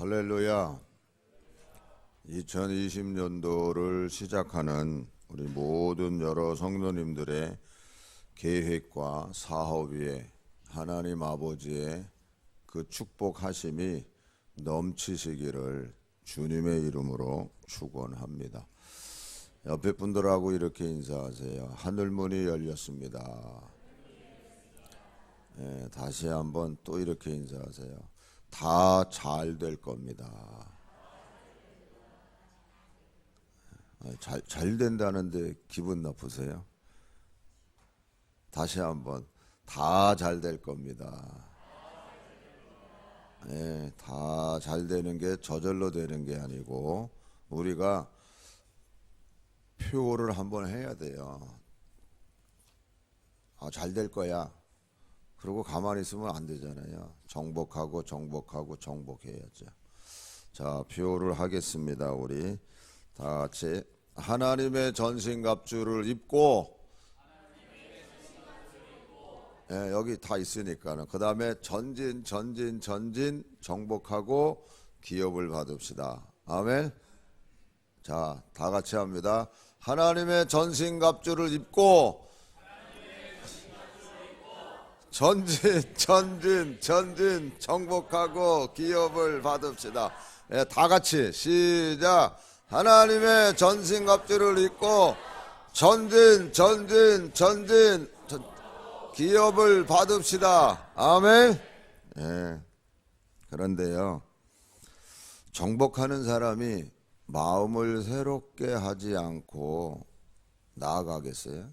할렐루야. 2020년도를 시작하는 우리 모든 여러 성도님들의 계획과 사업 위에 하나님 아버지의 그 축복하심이 넘치시기를 주님의 이름으로 축원합니다. 옆에 분들하고 이렇게 인사하세요. 하늘문이 열렸습니다. 네, 다시 한번 또 이렇게 인사하세요. 다 잘 될 겁니다. 잘 된다는데 기분 나쁘세요? 다시 한번 다 잘 될 겁니다. 네, 다 잘 되는 게 저절로 되는 게 아니고 우리가 표를 한번 해야 돼요. 잘 될 거야. 그리고 가만히 있으면 안 되잖아요. 정복하고 정복해야죠. 자, 표를 하겠습니다. 우리 다 같이 하나님의 전신갑주를 입고, 네, 여기 다 있으니까는 그 다음에 전진 정복하고 기업을 받읍시다. 아멘. 자, 다 같이 합니다. 하나님의 전신갑주를 입고 전진 정복하고 기업을 받읍시다. 네, 다 같이 시작. 하나님의 전신갑주를 입고 전진 기업을 받읍시다. 아멘. 네. 그런데요, 정복하는 사람이 마음을 새롭게 하지 않고 나아가겠어요?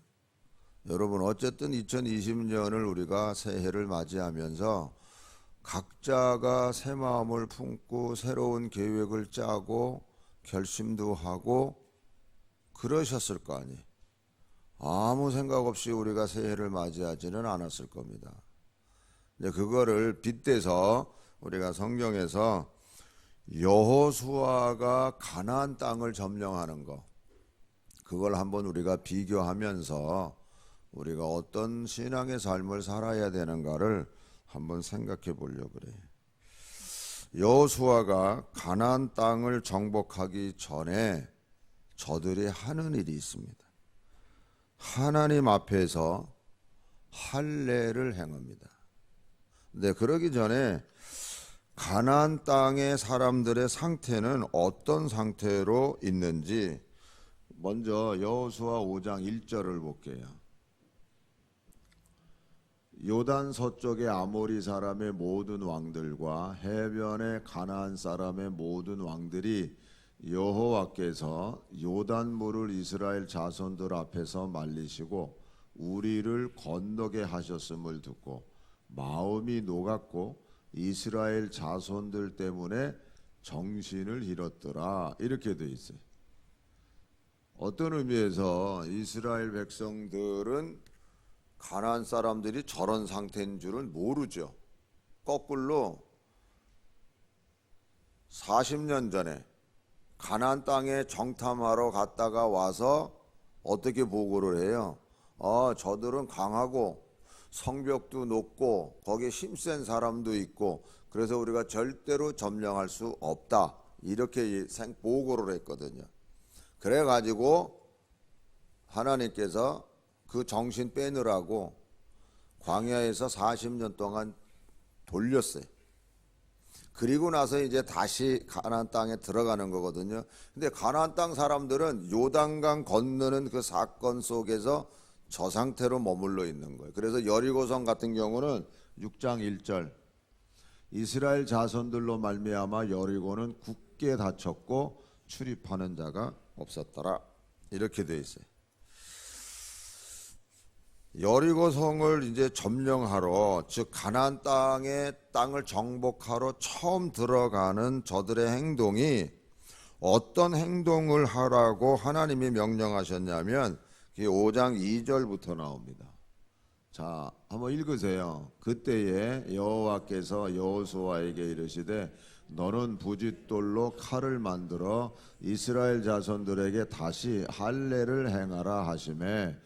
여러분, 어쨌든 2020년을 우리가 새해를 맞이하면서 각자가 새 마음을 품고 새로운 계획을 짜고 결심도 하고 그러셨을 거 아니에요. 아무 생각 없이 우리가 새해를 맞이하지는 않았을 겁니다. 이제 그거를 빗대서 우리가 성경에서 여호수아가 가나안 땅을 점령하는 거, 그걸 한번 우리가 비교하면서 우리가 어떤 신앙의 삶을 살아야 되는가를 한번 생각해 보려고 그래요. 여호수아가 가나안 땅을 정복하기 전에 저들이 하는 일이 있습니다. 하나님 앞에서 할례를 행합니다. 근데 그러기 전에 가나안 땅의 사람들의 상태는 어떤 상태로 있는지 먼저 여호수아 5장 1절을 볼게요. 요단 서쪽의 아모리 사람의 모든 왕들과 해변의 가나안 사람의 모든 왕들이 여호와께서 요단물을 이스라엘 자손들 앞에서 말리시고 우리를 건너게 하셨음을 듣고 마음이 녹았고 이스라엘 자손들 때문에 정신을 잃었더라. 이렇게 돼 있어요. 어떤 의미에서 이스라엘 백성들은 가나안 사람들이 저런 상태인 줄은 모르죠. 거꾸로 40년 전에 가나안 땅에 정탐하러 갔다가 와서 어떻게 보고를 해요? 저들은 강하고 성벽도 높고 거기에 힘센 사람도 있고 그래서 우리가 절대로 점령할 수 없다. 이렇게 보고를 했거든요. 그래가지고 하나님께서 그 정신 빼느라고 광야에서 40년 동안 돌렸어요. 그리고 나서 이제 다시 가나안 땅에 들어가는 거거든요. 근데 가나안 땅 사람들은 요단강 건너는 그 사건 속에서 저 상태로 머물러 있는 거예요. 그래서 여리고성 같은 경우는 6장 1절 이스라엘 자손들로 말미암아 여리고는 굳게 닫혔고 출입하는 자가 없었더라. 이렇게 돼 있어요. 여리고성을 이제 점령하러, 즉 가나안 땅의 땅을 정복하러 처음 들어가는 저들의 행동이 어떤 행동을 하라고 하나님이 명령하셨냐면 5장 2절부터 나옵니다. 자, 한번 읽으세요. 그때에 여호와께서 여호수아에게 이르시되 너는 부싯돌로 칼을 만들어 이스라엘 자손들에게 다시 할례를 행하라 하시매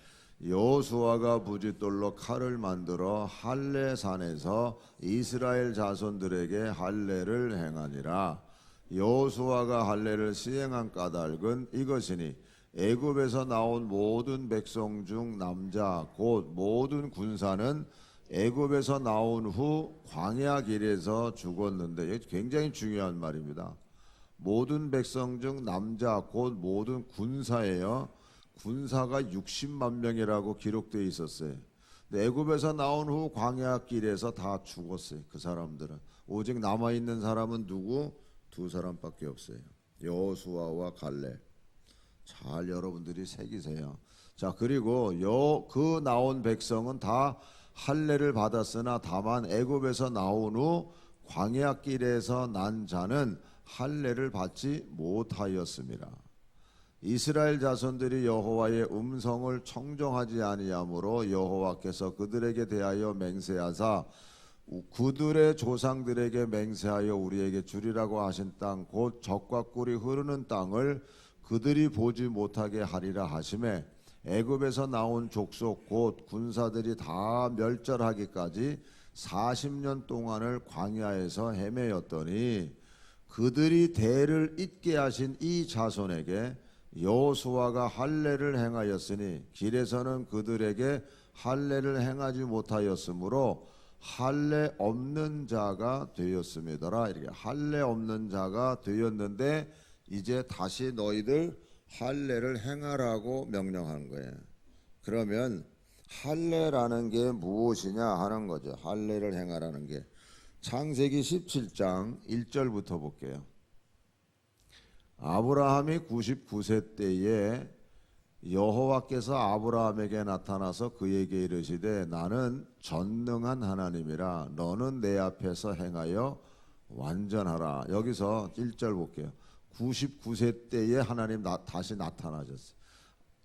여호수아가 부싯돌로 칼을 만들어 할례산에서 이스라엘 자손들에게 할례를 행하니라. 여호수아가 할례를 시행한 까닭은 이것이니 애굽에서 나온 모든 백성 중 남자 곧 모든 군사는 애굽에서 나온 후 광야 길에서 죽었는데, 이게 굉장히 중요한 말입니다. 모든 백성 중 남자 곧 모든 군사예요. 군사가 60만 명이라고 기록되어 있었어요. 근데 애굽에서 나온 후 광야 길에서 다 죽었어요. 그 사람들은. 오직 남아있는 사람은 누구? 두 사람밖에 없어요. 여호수아와 갈렙. 잘 여러분들이 새기세요. 자, 그리고 그 나온 백성은 다 할례를 받았으나 다만 애굽에서 나온 후 광야 길에서 난 자는 할례를 받지 못하였습니다. 이스라엘 자손들이 여호와의 음성을 청종하지 아니하므로 여호와께서 그들에게 대하여 맹세하사 그들의 조상들에게 맹세하여 우리에게 주리라고 하신 땅 곧 젖과 꿀이 흐르는 땅을 그들이 보지 못하게 하리라 하시매 애굽에서 나온 족속 곧 군사들이 다 멸절하기까지 40년 동안을 광야에서 헤매였더니 그들이 대를 잇게 하신 이 자손에게 여호수아가 할례를 행하였으니 길에서는 그들에게 할례를 행하지 못하였으므로 할례 없는 자가 되었음이더라. 이렇게 할례 없는 자가 되었는데 이제 다시 너희들 할례를 행하라고 명령하는 거예요. 그러면 할례라는 게 무엇이냐 하는 거죠. 할례를 행하라는 게 창세기 17장 1절부터 볼게요. 아브라함이 99세 때에 여호와께서 아브라함에게 나타나서 그에게 이르시되 나는 전능한 하나님이라 너는 내 앞에서 행하여 완전하라. 여기서 1절 볼게요. 99세 때에 하나님 다시 나타나셨어요.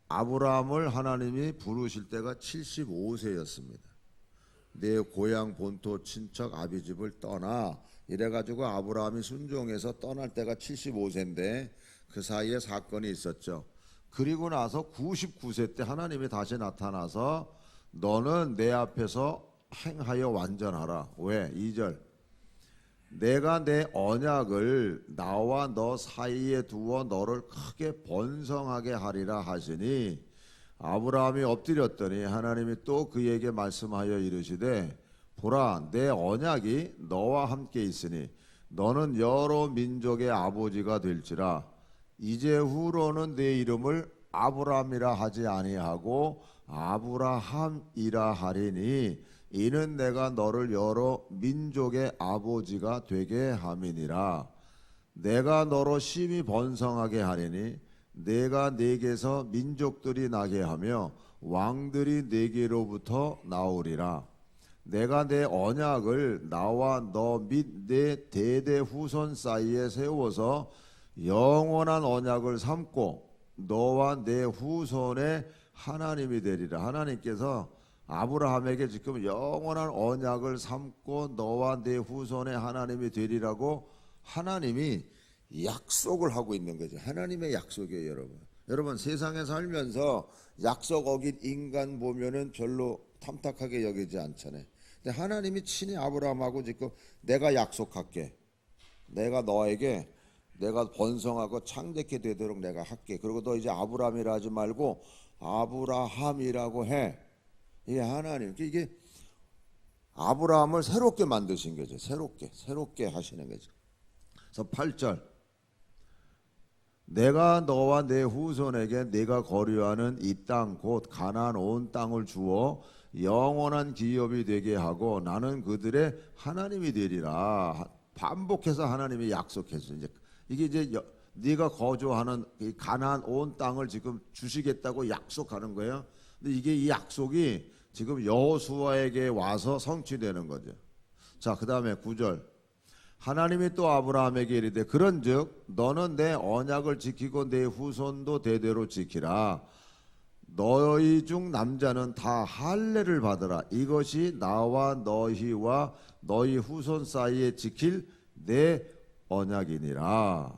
아브라함을 하나님이 부르실 때가 75세였습니다. 내 고향 본토 친척 아비집을 떠나 이래가지고 아브라함이 순종해서 떠날 때가 75세인데 그 사이에 사건이 있었죠. 그리고 나서 99세 때 하나님이 다시 나타나서 너는 내 앞에서 행하여 완전하라. 왜? 2절 내가 내 언약을 나와 너 사이에 두어 너를 크게 번성하게 하리라 하시니 아브라함이 엎드렸더니 하나님이 또 그에게 말씀하여 이르시되 보라 내 언약이 너와 함께 있으니 너는 여러 민족의 아버지가 될지라 이제 후로는 내 이름을 아브라함이라 하지 아니하고 아브라함이라 하리니 이는 내가 너를 여러 민족의 아버지가 되게 함이니라. 내가 너로 심히 번성하게 하리니 내가 내게서 민족들이 나게 하며 왕들이 내게로부터 나오리라. 내가 내 언약을 나와 너 및 내 대대 후손 사이에 세워서 영원한 언약을 삼고 너와 내 후손의 하나님이 되리라. 하나님께서 아브라함에게 지금 영원한 언약을 삼고 너와 내 후손의 하나님이 되리라고 하나님이 약속을 하고 있는 거죠. 하나님의 약속이에요, 여러분. 여러분 세상에 살면서 약속 어긴 인간 보면은 별로 탐탁하게 여기지 않잖아요. 근데 하나님이 친히 아브라함하고 지금 내가 약속할게. 내가 너에게 내가 번성하고 창대케 되도록 내가 할게. 그리고 너 이제 아브라함이라 하지 말고 아브라함이라고 해. 이게 하나님, 이게 아브라함을 새롭게 만드신 거죠. 새롭게 하시는 거죠. 그래서 8절 내가 너와 내 후손에게 네가 거류하는 이 땅 곧 가나안 온 땅을 주어 영원한 기업이 되게 하고 나는 그들의 하나님이 되리라. 반복해서 하나님이 약속했어요. 이게 이제 네가 거주하는 이 가나안 온 땅을 지금 주시겠다고 약속하는 거예요. 근데 이게 이 약속이 지금 여호수아에게 와서 성취되는 거죠. 자, 그다음에 9절 하나님이 또 아브라함에게 이르되 그런즉 너는 내 언약을 지키고 내 후손도 대대로 지키라. 너희 중 남자는 다 할례를 받으라. 이것이 나와 너희와 너희 후손 사이에 지킬 내 언약이니라.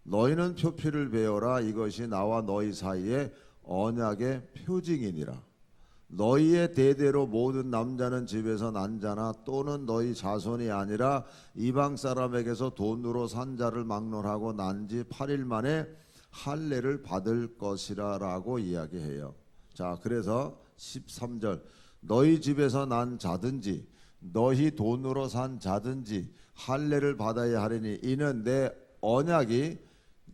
너희는 표피를 베어라. 이것이 나와 너희 사이에 언약의 표징이니라. 너희의 대대로 모든 남자는 집에서 난 자나 또는 너희 자손이 아니라 이방 사람에게서 돈으로 산 자를 막론하고 난 지 8일 만에 할례를 받을 것이라 라고 이야기해요. 자, 그래서 13절 너희 집에서 난 자든지 너희 돈으로 산 자든지 할례를 받아야 하리니 이는 내 언약이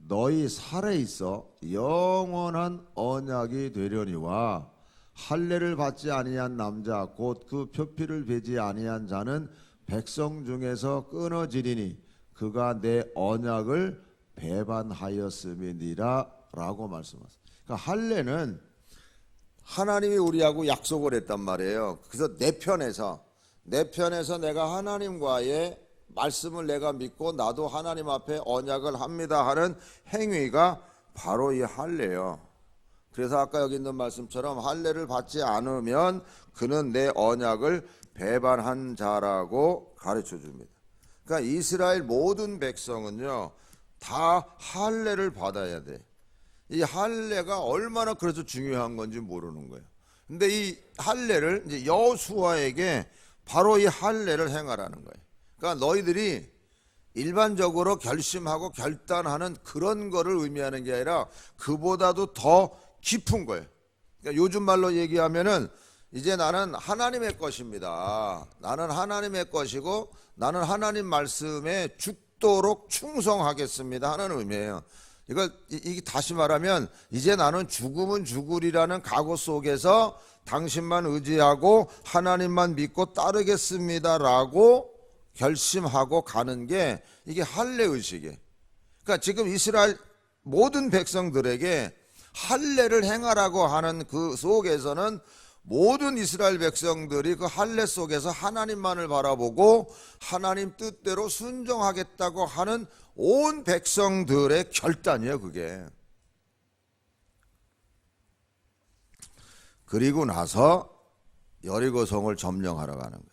너희 살에 있어 영원한 언약이 되려니와 할례를 받지 아니한 남자 곧 그 표피를 베지 아니한 자는 백성 중에서 끊어지리니 그가 내 언약을 배반하였음이니라 라고 말씀하셨어요. 그러니까 할례는 하나님이 우리하고 약속을 했단 말이에요. 그래서 내 편에서 내가 하나님과의 말씀을 내가 믿고 나도 하나님 앞에 언약을 합니다 하는 행위가 바로 이 할례예요. 그래서 아까 여기 있는 말씀처럼 할례를 받지 않으면 그는 내 언약을 배반한 자라고 가르쳐 줍니다. 그러니까 이스라엘 모든 백성은요 다 할례를 받아야 돼. 이 할례가 얼마나 그래서 중요한 건지 모르는 거예요. 근데 이 할례를 이제 여호수아에게 바로 이 할례를 행하라는 거예요. 그러니까 너희들이 일반적으로 결심하고 결단하는 그런 거를 의미하는 게 아니라 그보다도 더 깊은 거예요. 그러니까 요즘 말로 얘기하면은 이제 나는 하나님의 것입니다. 나는 하나님의 것이고 나는 하나님 말씀에 죽도록 충성하겠습니다 하는 의미예요. 이게 다시 말하면 이제 나는 죽으면 죽으리라는 각오 속에서 당신만 의지하고 하나님만 믿고 따르겠습니다라고 결심하고 가는 게 이게 할례 의식이에요. 그러니까 지금 이스라엘 모든 백성들에게 할례를 행하라고 하는 그 속에서는 모든 이스라엘 백성들이 그 할례 속에서 하나님만을 바라보고 하나님 뜻대로 순종하겠다고 하는 온 백성들의 결단이에요, 그게. 그리고 나서 여리고성을 점령하러 가는 거예요.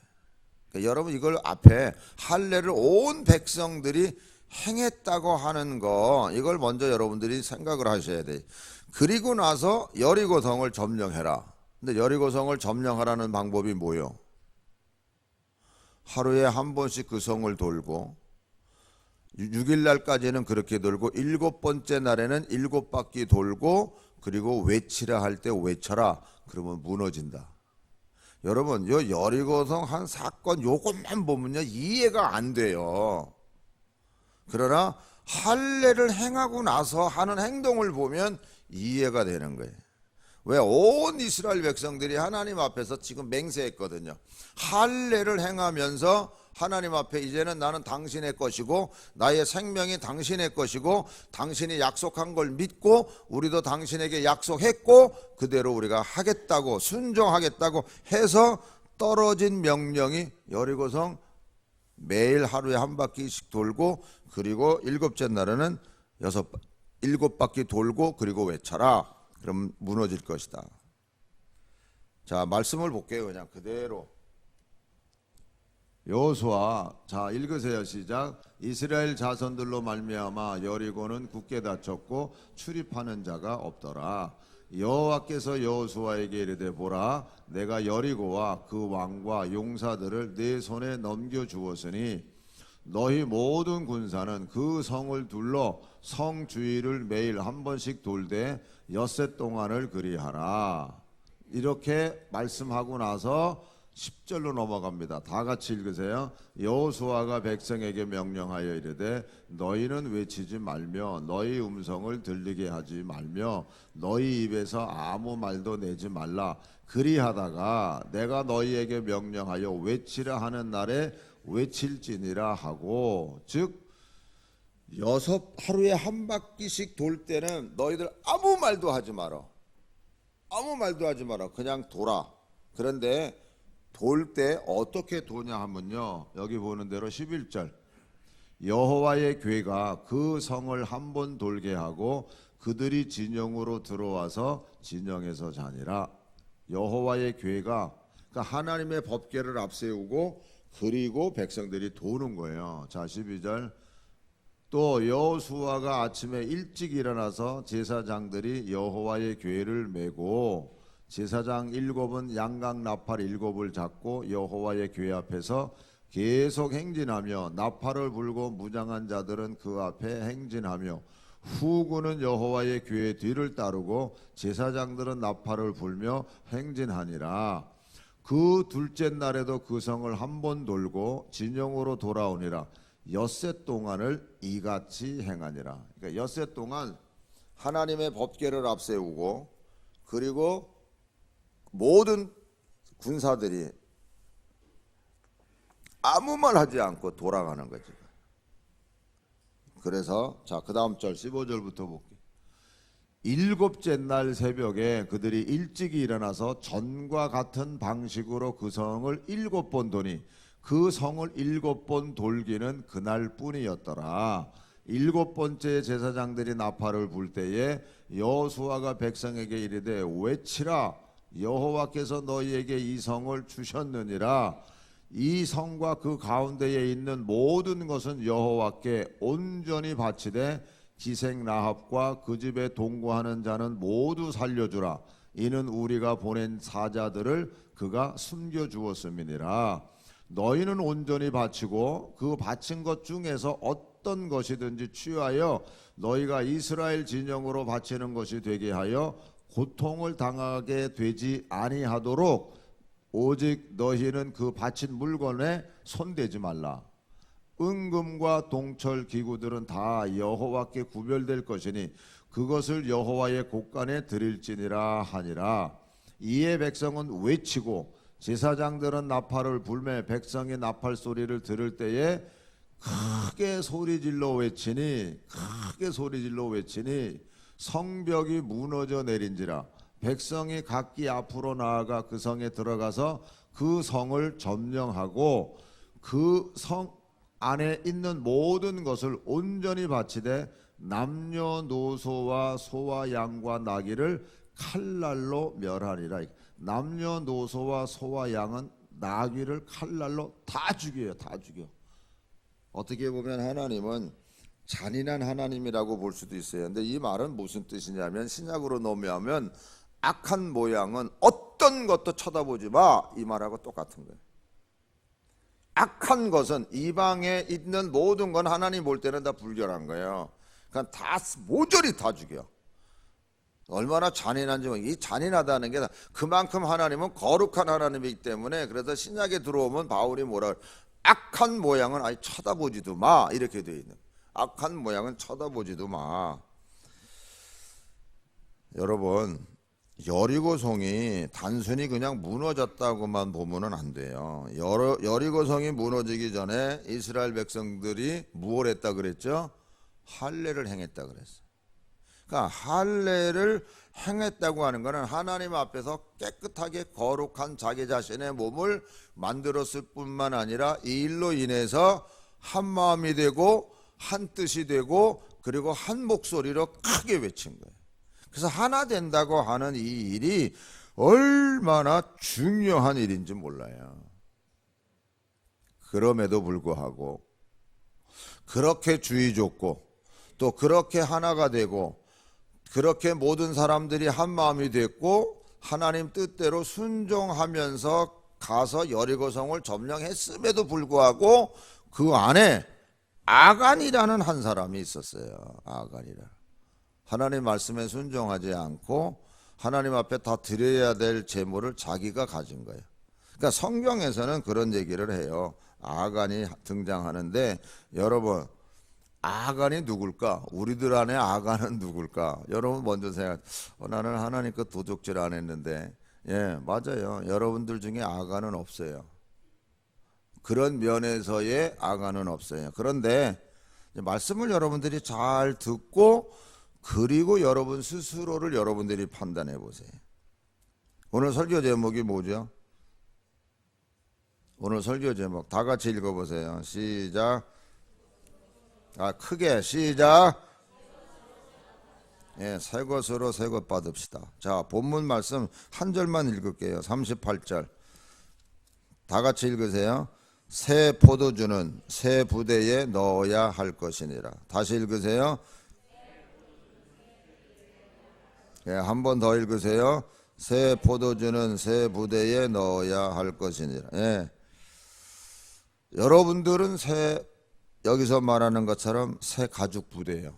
그러니까 여러분 이걸 앞에 할례를 온 백성들이 행했다고 하는 거 이걸 먼저 여러분들이 생각을 하셔야 돼요. 그리고 나서 여리고성을 점령해라. 근데 여리고성을 점령하라는 방법이 뭐요? 하루에 한 번씩 그 성을 돌고 6일 날까지는 그렇게 돌고 7번째 날에는 7바퀴 돌고 그리고 외치라 할 때 외쳐라. 그러면 무너진다. 여러분 요 여리고성 한 사건 요것만 보면요 이해가 안 돼요. 그러나 할례를 행하고 나서 하는 행동을 보면 이해가 되는 거예요. 왜? 온 이스라엘 백성들이 하나님 앞에서 지금 맹세했거든요. 할례를 행하면서 하나님 앞에 이제는 나는 당신의 것이고 나의 생명이 당신의 것이고 당신이 약속한 걸 믿고 우리도 당신에게 약속했고 그대로 우리가 하겠다고 순종하겠다고 해서 떨어진 명령이 여리고성 매일 하루에 한 바퀴씩 돌고 그리고 7째 날에는 7바퀴 돌고 그리고 외쳐라. 그럼 무너질 것이다. 자, 말씀을 볼게요. 그냥 그대로. 여호수아, 자 읽으세요. 시작. 이스라엘 자손들로 말미암아 여리고는 굳게 닫혔고 출입하는 자가 없더라. 여호와께서 여호수아에게 이르되 보라, 내가 여리고와 그 왕과 용사들을 네 손에 넘겨 주었으니 너희 모든 군사는 그 성을 둘러 성 주위를 매일 한 번씩 돌되 엿새 동안을 그리하라. 이렇게 말씀하고 나서 10절로 넘어갑니다. 다 같이 읽으세요. 여호수아가 백성에게 명령하여 이르되 너희는 외치지 말며 너희 음성을 들리게 하지 말며 너희 입에서 아무 말도 내지 말라. 그리하다가 내가 너희에게 명령하여 외치라 하는 날에 외칠지니라 하고, 즉 하루에 한 바퀴씩 돌 때는 너희들 아무 말도 하지 마라. 아무 말도 하지 마라. 그냥 돌아. 그런데 돌 때 어떻게 도냐 하면요, 여기 보는 대로 11절 여호와의 괴가 그 성을 한 번 돌게 하고 그들이 진영으로 들어와서 진영에서 자니라. 여호와의 괴가, 그러니까 하나님의 법궤를 앞세우고 그리고 백성들이 도는 거예요. 자, 12절 또 여호수아가 아침에 일찍 일어나서 제사장들이 여호와의 궤를 메고 제사장 7은 양각 나팔 7을 잡고 여호와의 궤 앞에서 계속 행진하며 나팔을 불고 무장한 자들은 그 앞에 행진하며 후군은 여호와의 궤 뒤를 따르고 제사장들은 나팔을 불며 행진하니라. 그 둘째 날에도 그 성을 한 번 돌고 진영으로 돌아오니라. 엿새 동안을 이같이 행하니라. 그러니까 엿새 동안 하나님의 법궤를 앞세우고 그리고 모든 군사들이 아무 말 하지 않고 돌아가는 거지. 그래서 자, 그 다음 절 15절부터 볼게요. 일곱째 날 새벽에 그들이 일찍이 일어나서 전과 같은 방식으로 그 성을 7번 도니 그 성을 7번 돌기는 그날 뿐이었더라. 7번째 제사장들이 나팔을 불 때에 여호수아가 백성에게 이르되 외치라. 여호와께서 너희에게 이 성을 주셨느니라. 이 성과 그 가운데에 있는 모든 것은 여호와께 온전히 바치되 기생 라합과 그 집에 동거하는 자는 모두 살려주라. 이는 우리가 보낸 사자들을 그가 숨겨주었음이니라. 너희는 온전히 바치고 그 바친 것 중에서 어떤 것이든지 취하여 너희가 이스라엘 진영으로 바치는 것이 되게 하여 고통을 당하게 되지 아니하도록 오직 너희는 그 바친 물건에 손대지 말라. 은금과 동철 기구들은 다 여호와께 구별될 것이니 그것을 여호와의 곳간에 드릴지니라 하니라. 이에 백성은 외치고 제사장들은 나팔을 불매 백성이 나팔 소리를 들을 때에 크게 소리질러 외치니 성벽이 무너져 내린지라. 백성이 각기 앞으로 나아가 그 성에 들어가서 그 성을 점령하고 그 성 안에 있는 모든 것을 온전히 바치되 남녀노소와 소와 양과 나귀를 칼날로 멸하리라. 남녀노소와 소와 양은 나귀를 칼날로 다 죽여요. 다 죽여. 어떻게 보면 하나님은 잔인한 하나님이라고 볼 수도 있어요. 근데 이 말은 무슨 뜻이냐면 신약으로 넘어가면 악한 모양은 어떤 것도 쳐다보지 마, 이 말하고 똑같은 거예요. 악한 것은 이방에 있는 모든 건 하나님 볼 때는 다 불결한 거예요. 그러니까 다 모조리 다 죽여. 얼마나 잔인한지. 이 잔인하다는 게 그만큼 하나님은 거룩한 하나님이기 때문에. 그래서 신약에 들어오면 바울이 뭐라 그래? 악한 모양은 아예 쳐다보지도 마, 이렇게 되어 있는. 악한 모양은 쳐다보지도 마. 여러분, 여리고성이 단순히 그냥 무너졌다고만 보면은 안 돼요. 여리고성이 무너지기 전에 이스라엘 백성들이 무엇을 했다 그랬죠? 할례를 행했다 그랬어요. 그러니까 할례를 행했다고 하는 것은 하나님 앞에서 깨끗하게 거룩한 자기 자신의 몸을 만들었을 뿐만 아니라 이 일로 인해서 한 마음이 되고 한 뜻이 되고 그리고 한 목소리로 크게 외친 거예요. 그래서 하나 된다고 하는 이 일이 얼마나 중요한 일인지 몰라요. 그럼에도 불구하고 그렇게 주의 줬고 또 그렇게 하나가 되고 그렇게 모든 사람들이 한 마음이 됐고 하나님 뜻대로 순종하면서 가서 여리고성을 점령했음에도 불구하고 그 안에 아간이라는 한 사람이 있었어요. 아간이라. 하나님 말씀에 순종하지 않고 하나님 앞에 다 드려야 될 재물을 자기가 가진 거예요. 그러니까 성경에서는 그런 얘기를 해요. 아간이 등장하는데 여러분, 아간이 누굴까? 우리들 안에 아간은 누굴까? 여러분 먼저 생각. 나는 하나님 거 도둑질 안 했는데. 예, 맞아요. 여러분들 중에 아간은 없어요. 그런 면에서의 아간은 없어요. 그런데 말씀을 여러분들이 잘 듣고 그리고 여러분 스스로를 여러분들이 판단해 보세요. 오늘 설교 제목이 뭐죠? 오늘 설교 제목 다 같이 읽어보세요. 시작. 크게 시작. 예, 새 것으로 새 것 받읍시다. 자, 본문 말씀 한 절만 읽을게요. 38절. 다 같이 읽으세요. 새 포도주는 새 부대에 넣어야 할 것이니라. 다시 읽으세요. 예, 한 번 더 읽으세요. 새 포도주는 새 부대에 넣어야 할 것이니라. 예. 여러분들은 여기서 말하는 것처럼 새 가죽 부대예요.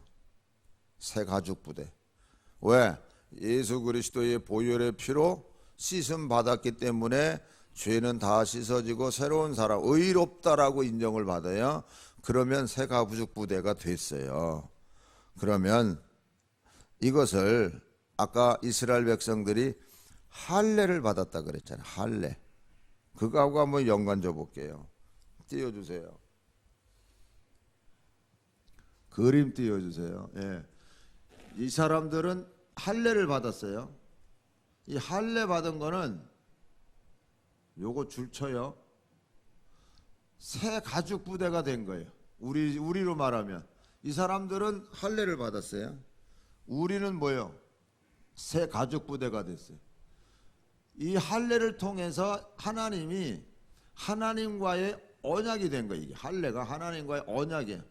새 가죽 부대. 왜? 예수 그리스도의 보혈의 피로 씻음 받았기 때문에 죄는 다 씻어지고 새로운 사람, 의롭다라고 인정을 받아요. 그러면 새 가죽 부대가 됐어요. 그러면 이것을 아까 이스라엘 백성들이 할례를 받았다 그랬잖아요. 할례. 그거하고 한번 연관 줘 볼게요. 띄워주세요. 그림 띄워주세요. 예. 이 사람들은 할례를 받았어요. 이 할례 받은 거는 요거 줄 쳐요. 새 가죽 부대가 된 거예요. 우리로 말하면 이 사람들은 할례를 받았어요. 우리는 뭐요? 새 가죽 부대가 됐어요. 이 할례를 통해서 하나님이 하나님과의 언약이 된 거예요. 이게 할례가 하나님과의 언약이에요.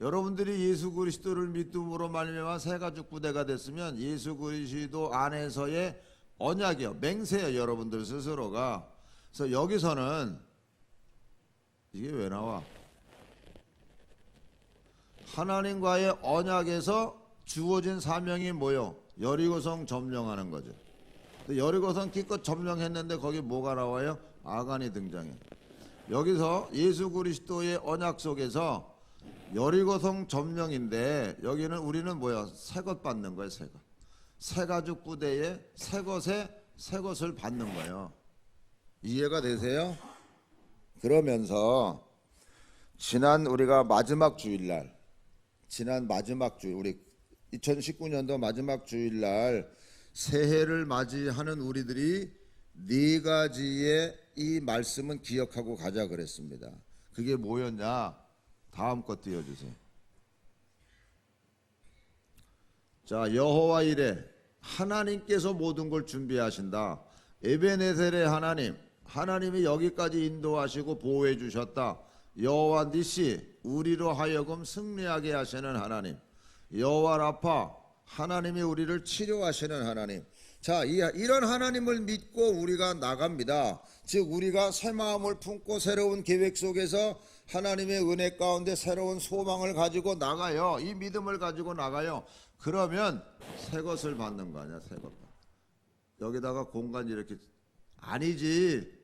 여러분들이 예수 그리스도를 믿음으로 말미암아 새 가죽 부대가 됐으면 예수 그리스도 안에서의 언약이요, 맹세요, 여러분들 스스로가. 그래서 여기서는 이게 왜 나와? 하나님과의 언약에서 주어진 사명이 뭐요? 여리고성 점령하는 거죠. 여리고성 기껏 점령했는데 거기 뭐가 나와요? 아간이 등장해. 여기서 예수 그리스도의 언약 속에서 여리고성 점령인데 여기는 우리는 뭐야? 새것 받는 거예요. 새것. 새 가죽 부대에 새 것을 받는 거예요. 이해가 되세요? 그러면서 지난 우리가 마지막 주일날, 지난 마지막 주일, 우리 2019년도 마지막 주일날 새해를 맞이하는 우리들이 네 가지의 이 말씀은 기억하고 가자 그랬습니다. 그게 뭐였냐? 다음 거 띄워주세요. 자, 여호와 이레, 하나님께서 모든 걸 준비하신다. 에베네셀의 하나님, 하나님이 여기까지 인도하시고 보호해 주셨다. 여호와 니시, 우리로 하여금 승리하게 하시는 하나님. 여호와 라파, 하나님이 우리를 치료하시는 하나님. 자, 이런 하나님을 믿고 우리가 나갑니다. 즉 우리가 새 마음을 품고 새로운 계획 속에서 하나님의 은혜 가운데 새로운 소망을 가지고 나가요. 이 믿음을 가지고 나가요. 그러면 새 것을 받는 거 아니야, 새 것. 여기다가 공간 이렇게 아니지.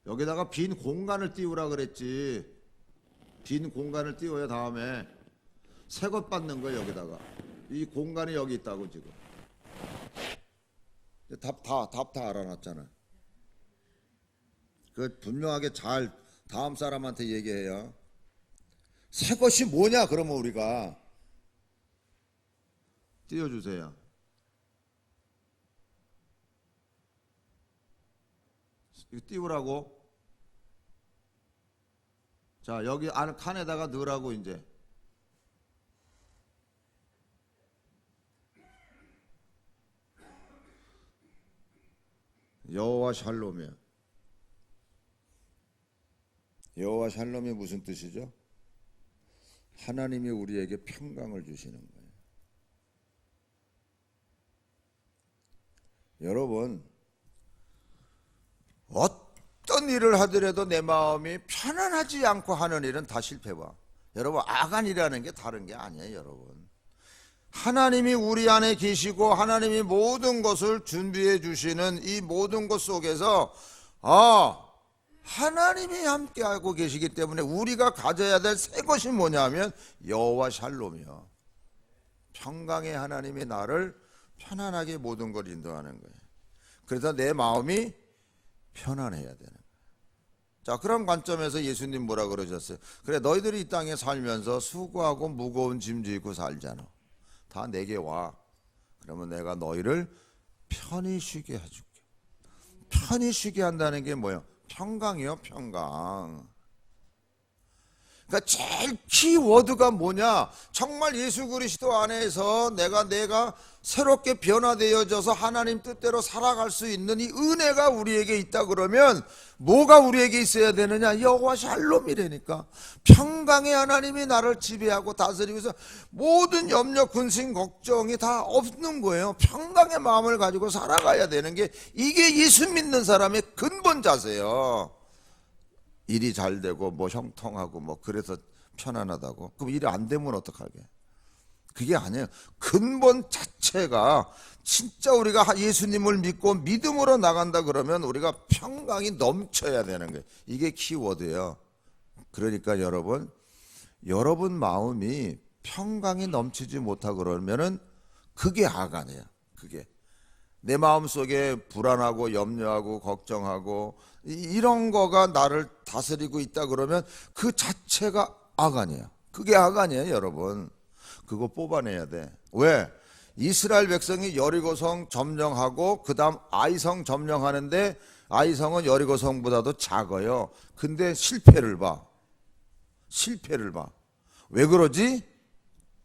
여기다가 빈 공간을 띄우라 그랬지. 빈 공간을 띄워야 다음에 새 것 받는 거예요. 여기다가 이 공간이 여기 있다고 지금. 답 다 알아놨잖아. 그 분명하게 잘 다음 사람한테 얘기해요. 새 것이 뭐냐? 그러면 우리가 띄워주세요. 이거 띄우라고. 자, 여기 안 칸에다가 넣으라고 이제. 여호와 샬롬이야. 여호와 샬롬이 무슨 뜻이죠? 하나님이 우리에게 평강을 주시는 거예요. 여러분, 어떤 일을 하더라도 내 마음이 편안하지 않고 하는 일은 다 실패봐. 여러분, 아간이라는 게 다른 게 아니에요. 여러분, 하나님이 우리 안에 계시고 하나님이 모든 것을 준비해 주시는 이 모든 것 속에서 하나님이 함께하고 계시기 때문에 우리가 가져야 될 새 것이 뭐냐면 여호와 샬롬이요, 평강의 하나님이 나를 편안하게 모든 걸 인도하는 거예요. 그래서 내 마음이 편안해야 되는 거예요. 자, 그런 관점에서 예수님 뭐라 그러셨어요? 그래, 너희들이 이 땅에 살면서 수고하고 무거운 짐 지고 살잖아. 다 내게 와. 그러면 내가 너희를 편히 쉬게 해줄게. 편히 쉬게 한다는 게 뭐예요? 평강이요, 평강. 그러니까 제일 키워드가 뭐냐? 정말 예수 그리스도 안에서 내가 새롭게 변화되어져서 하나님 뜻대로 살아갈 수 있는 이 은혜가 우리에게 있다 그러면 뭐가 우리에게 있어야 되느냐? 여호와 샬롬이라니까. 평강의 하나님이 나를 지배하고 다스리고 있어. 모든 염려, 근심, 걱정이 다 없는 거예요. 평강의 마음을 가지고 살아가야 되는 게 이게 예수 믿는 사람의 근본 자세예요. 일이 잘 되고 뭐 형통하고 뭐 그래서 편안하다고. 그럼 일이 안 되면 어떡하게? 그게 아니에요. 근본 자체가 진짜 우리가 예수님을 믿고 믿음으로 나간다 그러면 우리가 평강이 넘쳐야 되는 거예요. 이게 키워드예요. 그러니까 여러분 마음이 평강이 넘치지 못하고 그러면은 그게 아간이에요. 그게 내 마음속에 불안하고 염려하고 걱정하고 이런 거가 나를 다스리고 있다 그러면 그 자체가 아간이에요. 그게 아간이에요, 여러분. 그거 뽑아내야 돼. 왜? 이스라엘 백성이 여리고성 점령하고 그 다음 아이성 점령하는데 아이성은 여리고성보다도 작아요. 근데 실패를 봐. 왜 그러지?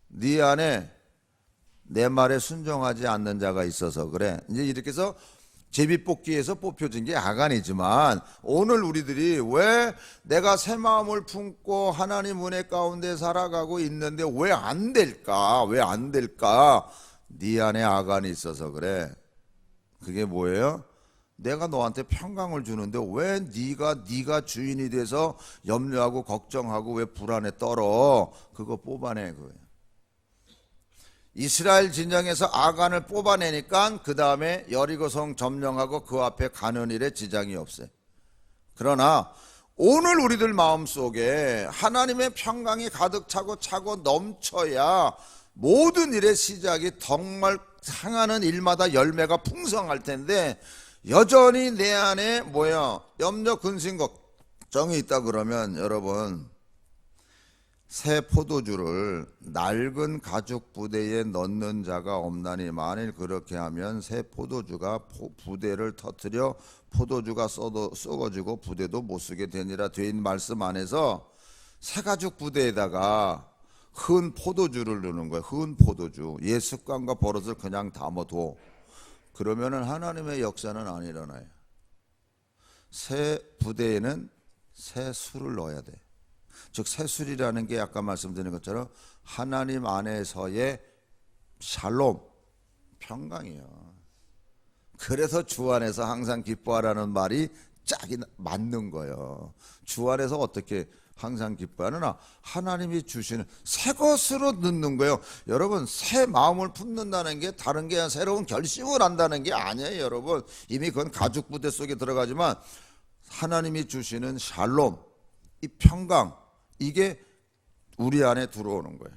네 안에 내 말에 순종하지 않는 자가 있어서 그래. 이제 이렇게 해서 제비뽑기에서 뽑혀진 게 아간이지만 오늘 우리들이 왜 내가 새 마음을 품고 하나님 은혜 가운데 살아가고 있는데 왜 안 될까? 네 안에 아간이 있어서 그래. 그게 뭐예요? 내가 너한테 평강을 주는데 왜 네가 주인이 돼서 염려하고 걱정하고 왜 불안에 떨어? 그거 뽑아내 그거예요. 이스라엘 진영에서 아간을 뽑아내니까 그 다음에 여리고성 점령하고 그 앞에 가는 일에 지장이 없어요. 그러나 오늘 우리들 마음속에 하나님의 평강이 가득 차고 넘쳐야 모든 일의 시작이 정말 향하는 일마다 열매가 풍성할 텐데 여전히 내 안에 염려 근심 걱정이 있다 그러면 여러분 새 포도주를 낡은 가죽 부대에 넣는 자가 없나니 만일 그렇게 하면 새 포도주가 부대를 터뜨려 포도주가 썩어지고 부대도 못 쓰게 되니라. 되인 말씀 안에서 새 가죽 부대에다가 흔 포도주를 넣는 거예요. 흔 포도주. 옛 습관과 버릇을 그냥 담아둬. 그러면은 하나님의 역사는 안 일어나요. 새 부대에는 새 술을 넣어야 돼. 즉 새술이라는 게 아까 말씀드린 것처럼 하나님 안에서의 샬롬, 평강이에요. 그래서 주 안에서 항상 기뻐하라는 말이 짝이 맞는 거예요. 주 안에서 어떻게 항상 기뻐하느냐? 하나님이 주시는 새 것으로 넣는 거예요. 여러분 새 마음을 품는다는 게 다른 게 아니라 새로운 결심을 한다는 게 아니에요. 여러분 이미 그건 가죽 부대 속에 들어가지만 하나님이 주시는 샬롬, 이 평강, 이게 우리 안에 들어오는 거예요.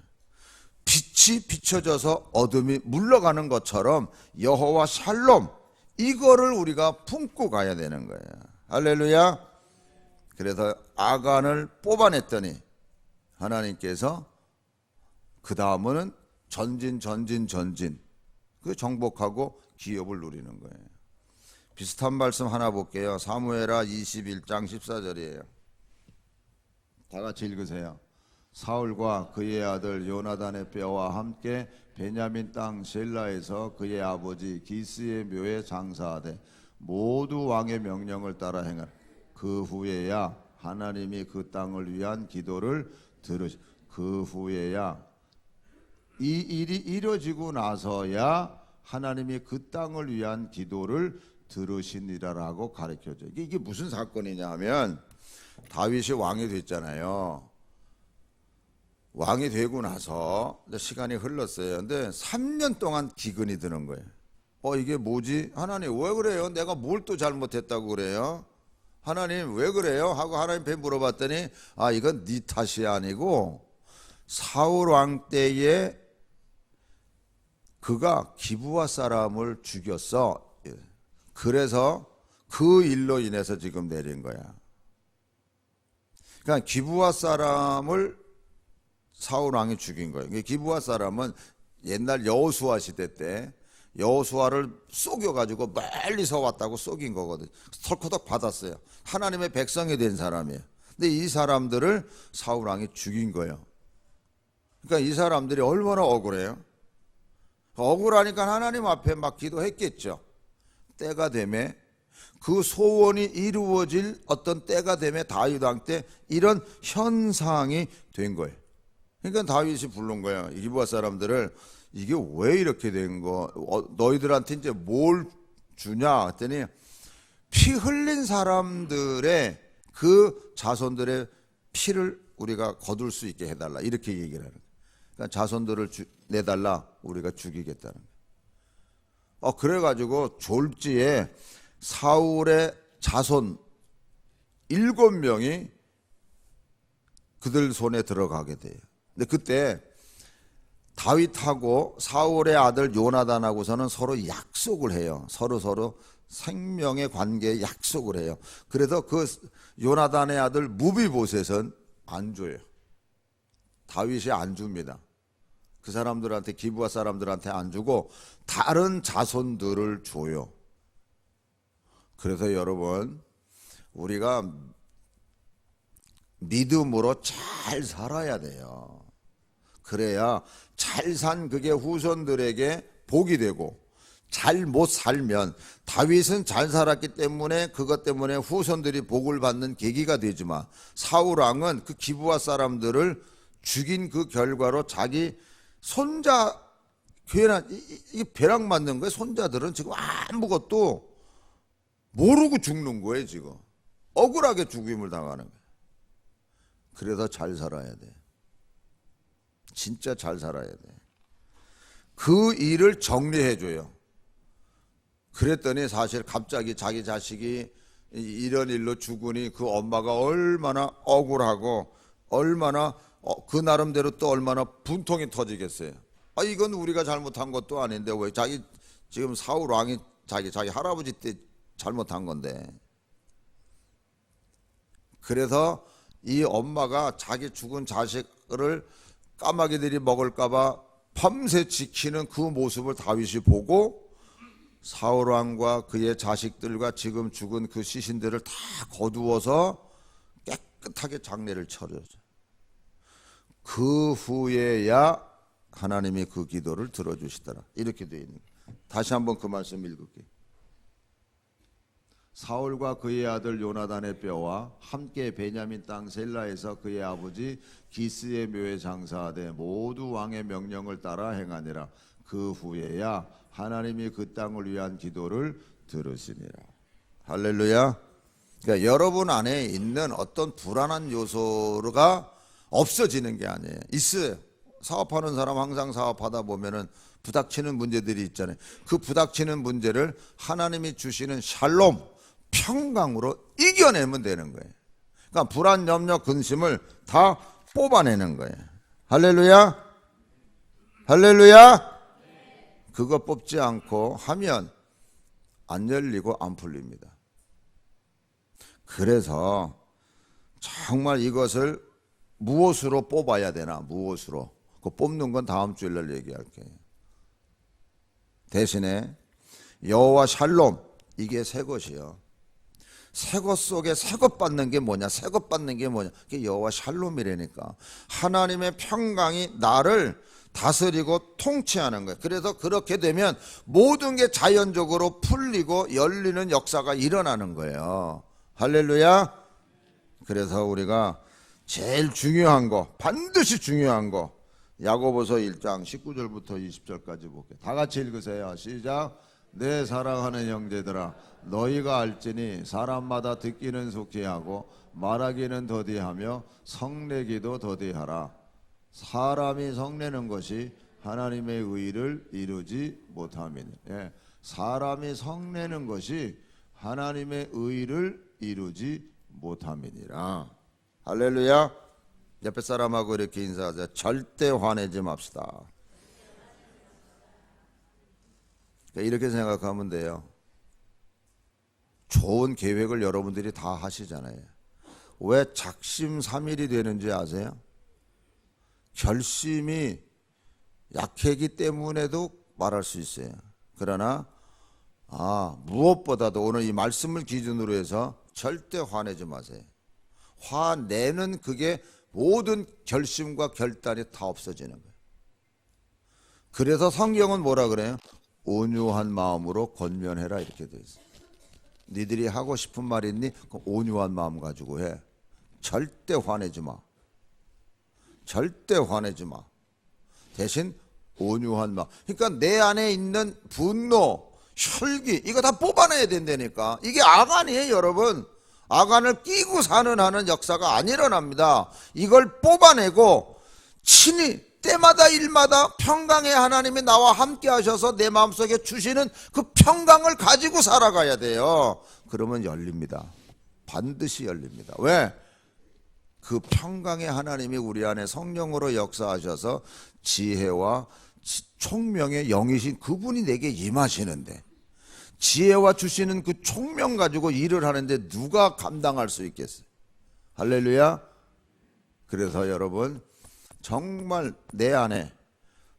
빛이 비춰져서 어둠이 물러가는 것처럼 여호와 샬롬, 이거를 우리가 품고 가야 되는 거예요. 할렐루야. 그래서 아간을 뽑아냈더니 하나님께서 그 다음은 전진 그 정복하고 기업을 누리는 거예요. 비슷한 말씀 하나 볼게요. 사무엘하 21장 14절이에요. 다 같이 읽으세요. 사울과 그의 아들 요나단의 뼈와 함께 베냐민 땅 셀라에서 그의 아버지 기스의 묘에 장사하되 모두 왕의 명령을 따라 행하라. 그 후에야 하나님이 그 땅을 위한 기도를 들으시. 그 후에야 이 일이 이루어지고 나서야 하나님이 그 땅을 위한 기도를 들으시니라라고 가르쳐줘요. 이게 무슨 사건이냐 하면 다윗이 왕이 됐잖아요. 왕이 되고 나서 시간이 흘렀어요. 근데 3년 동안 기근이 드는 거예요. 이게 뭐지? 하나님 왜 그래요? 내가 뭘 또 잘못했다고 그래요? 하나님 왜 그래요? 하고 하나님께 물어봤더니 이건 네 탓이 아니고 사울 왕 때에 그가 기브아 사람을 죽였어. 그래서 그 일로 인해서 지금 내린 거야. 그러니까 기브아 사람을 사울 왕이 죽인 거예요. 기브아 사람은 옛날 여호수아 시대 때 여호수아를 속여가지고 멀리서 왔다고 속인 거거든요. 털커덕 받았어요. 하나님의 백성이 된 사람이에요. 근데 이 사람들을 사울 왕이 죽인 거예요. 그러니까 이 사람들이 얼마나 억울해요. 억울하니까 하나님 앞에 막 기도했겠죠. 때가 되매 그 소원이 이루어질 어떤 때가 되매 다윗 왕 때 이런 현상이 된 거예요. 그러니까 다윗이 부른 거예요. 기브아 사람들을 이게 왜 이렇게 된 거? 너희들한테 이제 뭘 주냐? 했더니 피 흘린 사람들의 그 자손들의 피를 우리가 거둘 수 있게 해달라. 이렇게 얘기를 하는 거예요. 그러니까 자손들을 내달라. 우리가 죽이겠다는 거예요. 그래가지고 졸지에 사울의 자손 7명이 그들 손에 들어가게 돼요. 근데 그때 다윗하고 사울의 아들 요나단하고서는 서로 약속을 해요. 서로 생명의 관계에 약속을 해요. 그래서 그 요나단의 아들 무비보셋은 안 줘요. 다윗이 안 줍니다. 그 사람들한테, 기브아 사람들한테 안 주고 다른 자손들을 줘요. 그래서 여러분, 우리가 믿음으로 잘 살아야 돼요. 그래야 잘 산 그게 후손들에게 복이 되고, 잘 못 살면, 다윗은 잘 살았기 때문에 그것 때문에 후손들이 복을 받는 계기가 되지만, 사울 왕은 그 기브아 사람들을 죽인 그 결과로 자기 손자, 괜한 이게 벼락 맞는 거예요. 손자들은 지금 아무것도 모르고 죽는 거예요. 지금 억울하게 죽임을 당하는 거예요. 그래서 잘 살아야 돼. 진짜 잘 살아야 돼. 그 일을 정리해 줘요. 그랬더니 사실 갑자기 자기 자식이 이런 일로 죽으니 그 엄마가 얼마나 억울하고 얼마나 그 나름대로 또 얼마나 분통이 터지겠어요. 이건 우리가 잘못한 것도 아닌데 왜 자기 지금 사울 왕이 자기 할아버지 때 잘못한 건데. 그래서 이 엄마가 자기 죽은 자식을 까마귀들이 먹을까봐 밤새 지키는 그 모습을 다윗이 보고 사울 왕과 그의 자식들과 지금 죽은 그 시신들을 다 거두어서 깨끗하게 장례를 치러줘. 그 후에야 하나님이 그 기도를 들어주시더라. 이렇게 되어 있는 거예요. 다시 한번 그 말씀 읽을게요. 사울과 그의 아들 요나단의 뼈와 함께 베냐민 땅 셀라에서 그의 아버지 기스의 묘에 장사하되 모두 왕의 명령을 따라 행하니라. 그 후에야 하나님이 그 땅을 위한 기도를 들으시니라. 할렐루야. 그러니까 여러분 안에 있는 어떤 불안한 요소가 없어지는 게 아니에요. 있어요. 사업하는 사람 항상 사업하다 보면은 부닥치는 문제들이 있잖아요. 그 부닥치는 문제를 하나님이 주시는 샬롬, 평강으로 이겨내면 되는 거예요. 그러니까 불안, 염려, 근심을 다 뽑아내는 거예요. 할렐루야. 할렐루야. 그거 뽑지 않고 하면 안 열리고 안 풀립니다. 그래서 정말 이것을 무엇으로 뽑아야 되나? 무엇으로? 그 뽑는 건 다음 주일날 얘기할게요. 대신에 여호와 샬롬, 이게 새 것이요. 새 것 속에 새 것 받는 게 뭐냐? 새 것 받는 게 뭐냐? 그게 여호와 샬롬이라니까. 하나님의 평강이 나를 다스리고 통치하는 거예요. 그래서 그렇게 되면 모든 게 자연적으로 풀리고 열리는 역사가 일어나는 거예요. 할렐루야. 그래서 우리가 제일 중요한 거, 반드시 중요한 거, 야고보서 1장 19절부터 20절까지 볼게요. 다 같이 읽으세요. 시작. 내 사랑하는 형제들아, 너희가 알지니 사람마다 듣기는 속히하고 말하기는 더디하며 성내기도 더디하라. 사람이 성내는 것이 하나님의 의를 이루지 못함이니. 사람이 성내는 것이 하나님의 의를 이루지 못함이니라. 할렐루야. 옆에 사람하고 이렇게 인사하자. 절대 화내지 맙시다. 이렇게 생각하면 돼요. 좋은 계획을 여러분들이 다 하시잖아요. 왜 작심삼일이 되는지 아세요? 결심이 약하기 때문에도 말할 수 있어요. 그러나 무엇보다도 오늘 이 말씀을 기준으로 해서 절대 화내지 마세요. 화내는 그게 모든 결심과 결단이 다 없어지는 거예요. 그래서 성경은 뭐라 그래요? 온유한 마음으로 권면해라 이렇게 돼 있어요. 니들이 하고 싶은 말 있니? 그럼 온유한 마음 가지고 해. 절대 화내지 마. 절대 화내지 마. 대신 온유한 마음. 그러니까 내 안에 있는 분노, 혈기 이거 다 뽑아내야 된다니까. 이게 악안이에요, 여러분. 악안을 끼고 사는 하는 역사가 안 일어납니다. 이걸 뽑아내고 친히 때마다 일마다 평강의 하나님이 나와 함께 하셔서 내 마음속에 주시는 그 평강을 가지고 살아가야 돼요. 그러면 열립니다. 반드시 열립니다. 왜? 그 평강의 하나님이 우리 안에 성령으로 역사하셔서 지혜와 총명의 영이신 그분이 내게 임하시는데, 지혜와 주시는 그 총명 가지고 일을 하는데 누가 감당할 수 있겠어요? 할렐루야. 그래서 여러분 정말 내 안에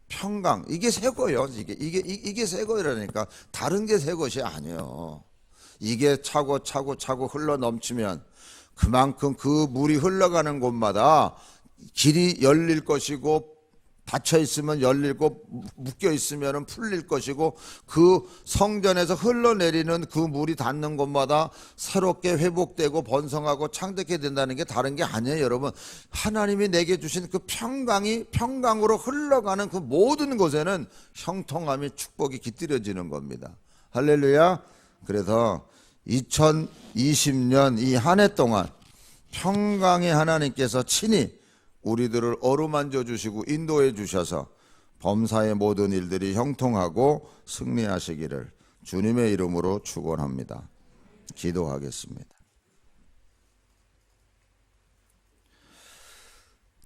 평강, 이게 새 거예요. 이게 새 거라니까. 다른 게 새 것이 아니에요. 이게 차고 흘러 넘치면 그만큼 그 물이 흘러가는 곳마다 길이 열릴 것이고, 닫혀 있으면 열리고 묶여 있으면 풀릴 것이고, 그 성전에서 흘러내리는 그 물이 닿는 곳마다 새롭게 회복되고 번성하고 창대케 된다는 게 다른 게 아니에요, 여러분. 하나님이 내게 주신 그 평강이 평강으로 흘러가는 그 모든 곳에는 형통함이, 축복이 깃들여지는 겁니다. 할렐루야. 그래서 2020년 이 한 해 동안 평강의 하나님께서 친히 우리들을 어루만져 주시고 인도해 주셔서 범사의 모든 일들이 형통하고 승리하시기를 주님의 이름으로 축원합니다. 기도하겠습니다.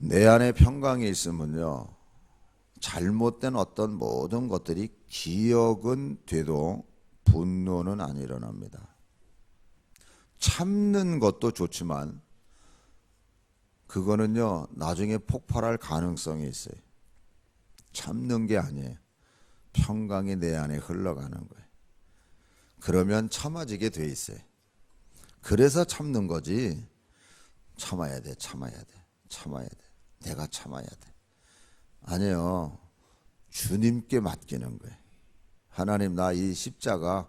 내 안에 평강이 있으면요, 잘못된 어떤 모든 것들이 기억은 돼도 분노는 안 일어납니다. 참는 것도 좋지만 그거는요 나중에 폭발할 가능성이 있어요. 참는 게 아니에요. 평강이 내 안에 흘러가는 거예요. 그러면 참아지게 돼 있어요. 그래서 참는 거지. 참아야 돼. 내가 참아야 돼. 아니에요. 주님께 맡기는 거예요. 하나님, 나 이 십자가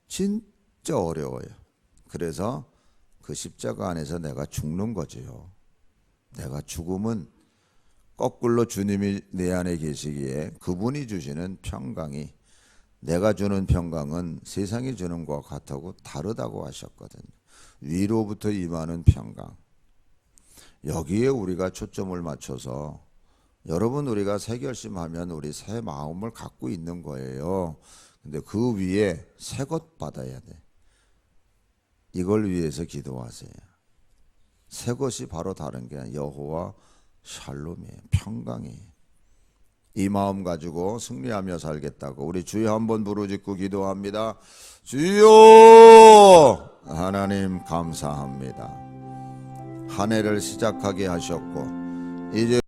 진짜 어려워요. 그래서 그 십자가 안에서 내가 죽는 거지요. 내가 죽으면 거꾸로 주님이 내 안에 계시기에 그분이 주시는 평강이, 내가 주는 평강은 세상이 주는 것과 같다고 다르다고 하셨거든요. 위로부터 임하는 평강. 여기에 우리가 초점을 맞춰서, 여러분 우리가 새 결심하면 우리 새 마음을 갖고 있는 거예요. 근데 그 위에 새 것 받아야 돼. 이걸 위해서 기도하세요. 새 것이 바로 다른 게 아니라 여호와 샬롬이에요. 평강이에요. 이 마음 가지고 승리하며 살겠다고 우리 주여 한번 부르짖고 기도합니다. 주여 하나님 감사합니다. 한 해를 시작하게 하셨고 이제